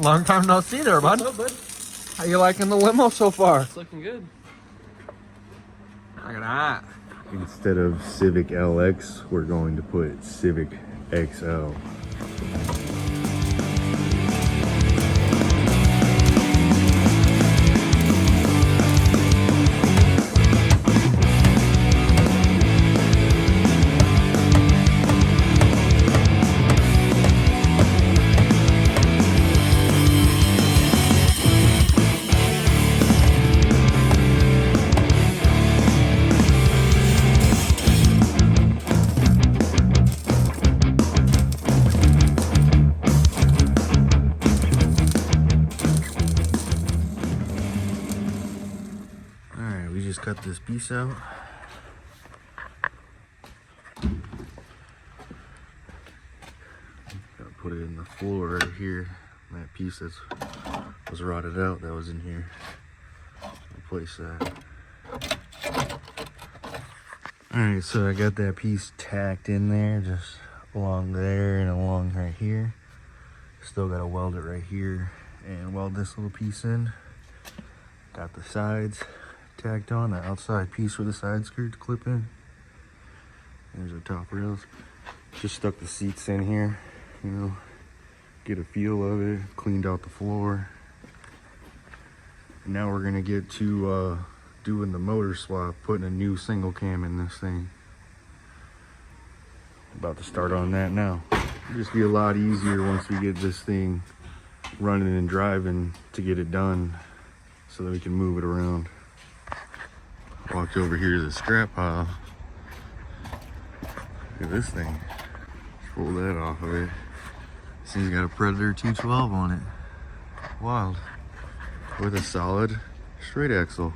Long time no see there, bud. What's up, bud? How you liking the limo so far? It's looking good. Look at that. Instead of Civic LX, we're going to put Civic XL. Alright, we just cut this piece out. Gotta put it in the floor right here. That piece that was rotted out that was in here. Replace that. Alright, so I got that piece tacked in there, just along there and along right here. Still gotta weld it right here and weld this little piece in. Got the sides tacked on, the outside piece where the side skirts clip in. There's our top rails. Just stuck the seats in here, you know, get a feel of it, cleaned out the floor. And now we're gonna get to doing the motor swap, putting a new single cam in this thing. About to start on that now. It'll just be a lot easier once we get this thing running and driving to get it done so that we can move it around. Walked over here to the scrap pile. Look at this thing. Let's pull that off of it. This thing's got a Predator 212 on it. Wild. With a solid straight axle.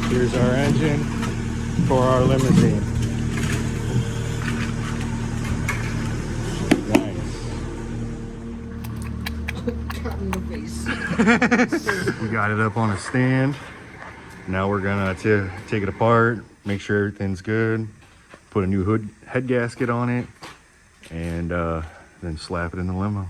Here's our engine for our limousine. Cut in the face. We got it up on a stand. Now we're gonna take it apart, make sure everything's good, put a new head gasket on it, and then slap it in the limo.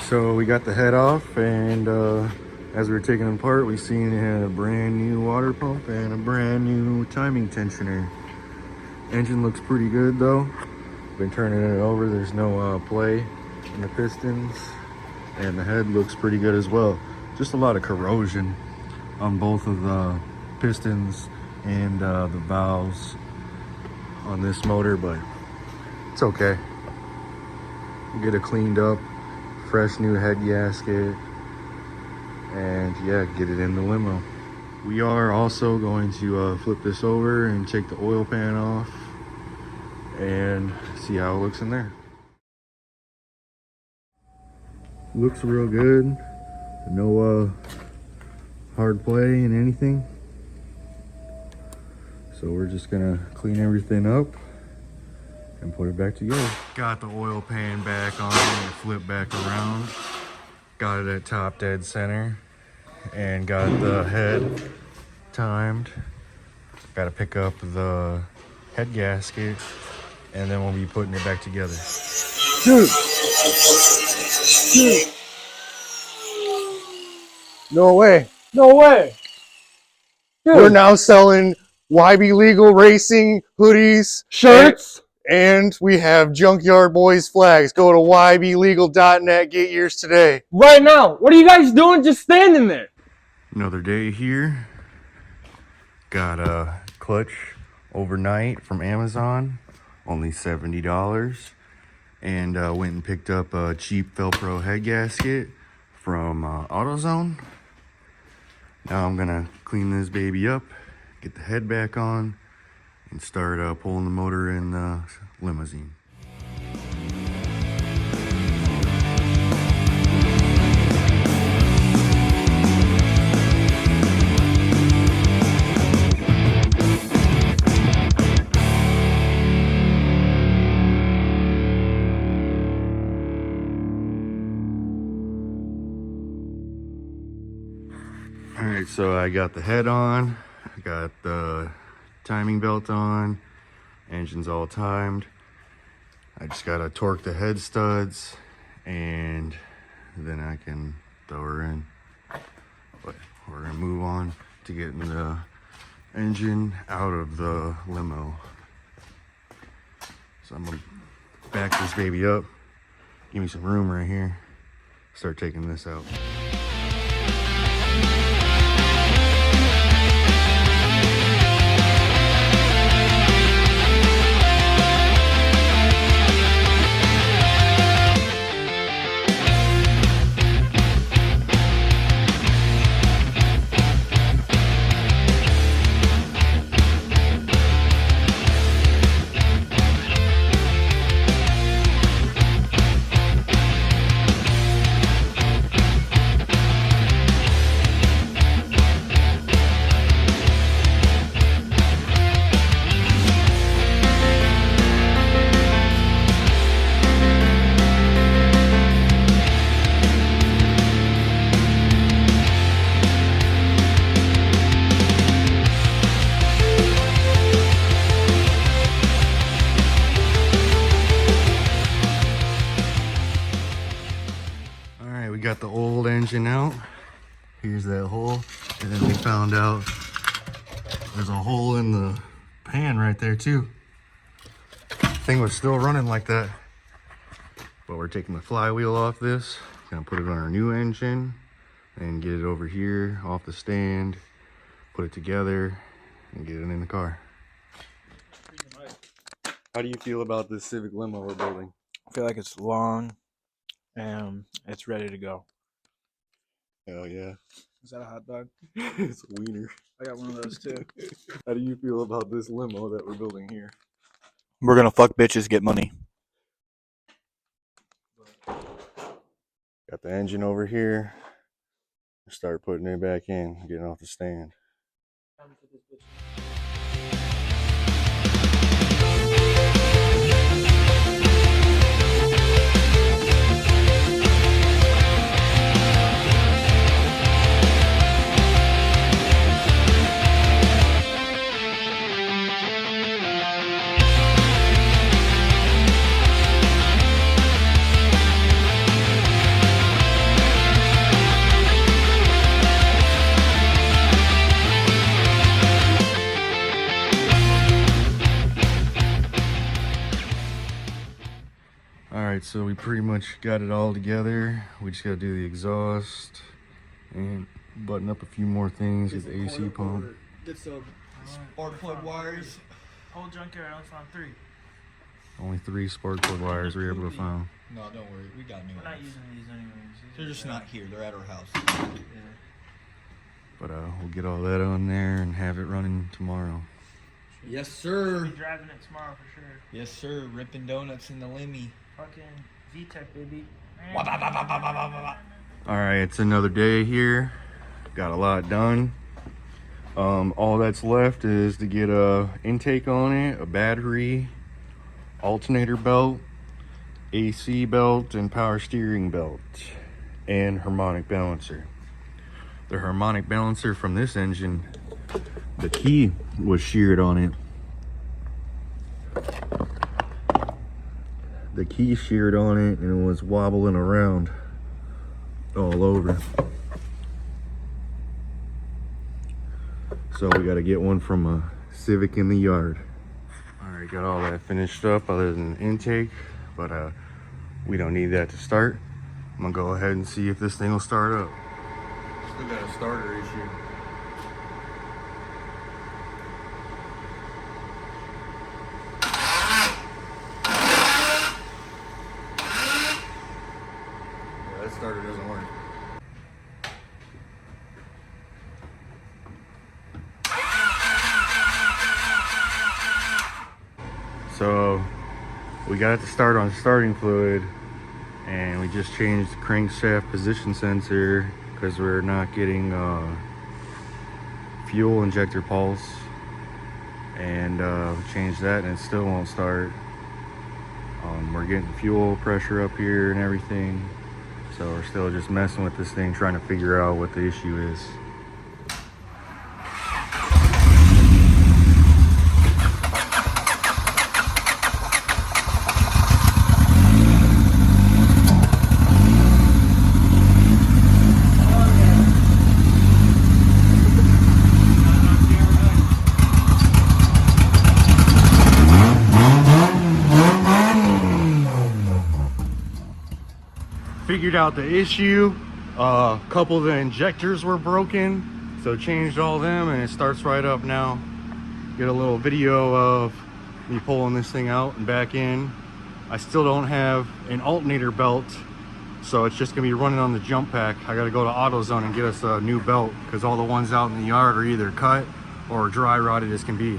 So we got the head off, and as we were taking it apart, we seen it had a brand new water pump and a brand new timing tensioner. Engine looks pretty good though. Been turning it over, there's no play in the pistons, and the head looks pretty good as well. Just a lot of corrosion on both of the pistons and the valves on this motor, but it's okay. We'll get it cleaned up, fresh new head gasket, and yeah, get it in the limo. We are also going to flip this over and take the oil pan off and see how it looks in there. Looks real good. No hard play in anything. So we're just gonna clean everything up and put it back together. Got the oil pan back on and flip back around. Got it at top dead center and got the head timed. Got to pick up the head gasket and then we'll be putting it back together. Dude. No way. No way. Dude. We're now selling YB Legal Racing hoodies, shirts, and we have Junkyard Boys flags. Go to yblegal.net, get yours today. Right now. What are you guys doing just standing there? Another day here. Got a clutch overnight from Amazon, only $70. and went and picked up a cheap Velcro head gasket from AutoZone. Now I'm gonna clean this baby up, get the head back on, and start pulling the motor in the limousine. Alright, so I got the head on, I got the timing belt on, engine's all timed. I just gotta torque the head studs and then I can throw her in. But we're gonna move on to getting the engine out of the limo. So I'm gonna back this baby up, give me some room right here, start taking this out. Got the old engine out. Here's that hole, and then we found out there's a hole in the pan right there too. Thing was still running like that, but we're taking the flywheel off this, gonna put it on our new engine and get it over here off the stand, put it together and get it in the car. How do you feel about this Civic limo we're building? I feel like it's long and it's ready to go. Hell yeah. Is that a hot dog? It's a wiener. I got one of those too. How do you feel about this limo that we're building here? We're gonna fuck bitches, get money. Got the engine over here. Start putting it back in, getting off the stand. Alright, so we pretty much got it all together. We just gotta do the exhaust and button up a few more things, get the AC pump. Get some spark plug wires. Whole junkyard, I only found 3. Only 3 spark plug wires we were able to find. No, don't worry. We got new We're not ones. using these anyways. They're just not here. They're at our house. Yeah. But we'll get all that on there and have it running tomorrow. Yes, We'll sir. be driving it tomorrow for sure. Yes, sir. Ripping donuts in the Lemmy. Fucking VTEC, baby. Alright, it's another day here. Got a lot done. All that's left is to get a intake on it, a battery, alternator belt, AC belt, and power steering belt, and harmonic balancer. The harmonic balancer from this engine, the key was sheared on it. The key sheared on it and it was wobbling around all over. So we got to get one from a Civic in the yard. Alright, got all that finished up other than intake, but we don't need that to start. I'm gonna go ahead and see if this thing will start up. Still got a starter issue. starter doesn't work. So we got it to start on starting fluid, and we just changed the crankshaft position sensor because we're not getting fuel injector pulse, and we changed that and it still won't start. We're getting fuel pressure up here and everything, so we're still just messing with this thing, trying to figure out what the issue is. Figured out the issue. A couple of the injectors were broken, so changed all them, and it starts right up now. Get a little video of me pulling this thing out and back in. I still don't have an alternator belt, so it's just gonna be running on the jump pack. I gotta go to AutoZone and get us a new belt because all the ones out in the yard are either cut or dry rotted as can be.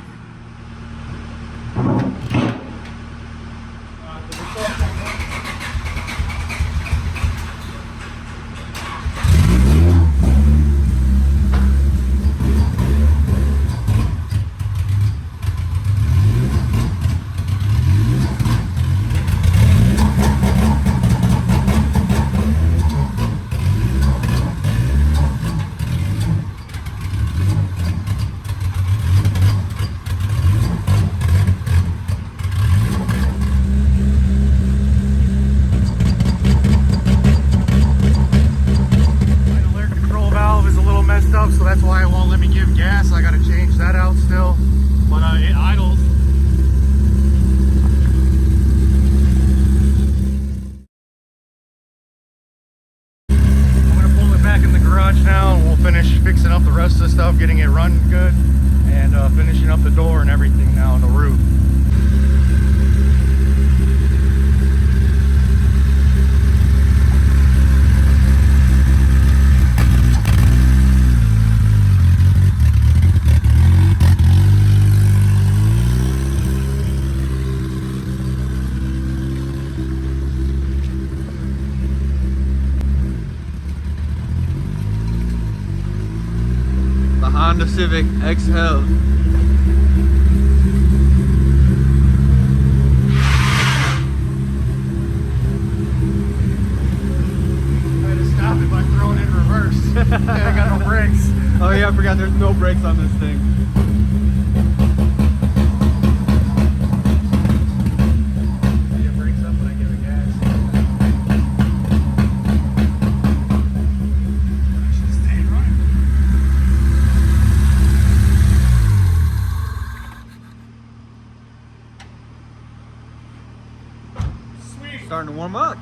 So that's why it won't let me give gas. I gotta change that out still, but it idles. I'm gonna pull it back in the garage now, and we'll finish fixing up the rest of the stuff, getting it run good, and finishing up the door and everything now on the roof. Honda Civic XL. Stop it by throwing it in reverse. I got no brakes. Oh yeah, I forgot there's no brakes on this thing. It brakes up when I give it gas. Should stay running. Sweet. Starting to warm up.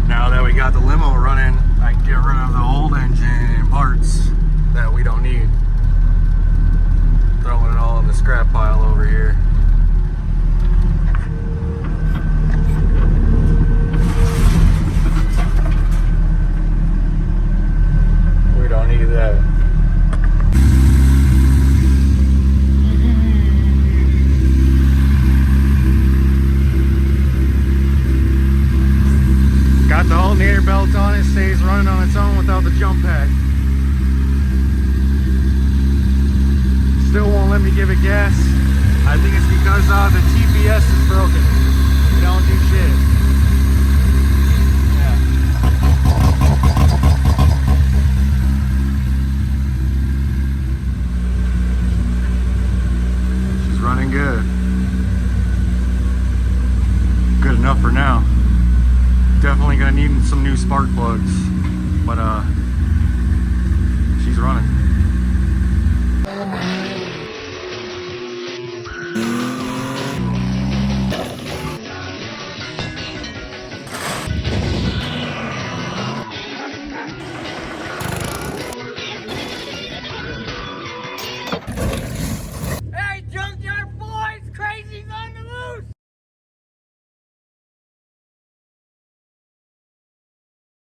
Now that we got the limo running, I can get rid of the old engine and parts that we don't need. Throwing it all in the scrap pile over here. We don't need that. Got the alternator belt on it, stays running on its own without the jump pack. Still won't let me give it gas. I think it's because the TPS is broken. It don't do shit. Yeah. She's running good. Good enough for now. Definitely gonna need some new spark plugs, but she's running.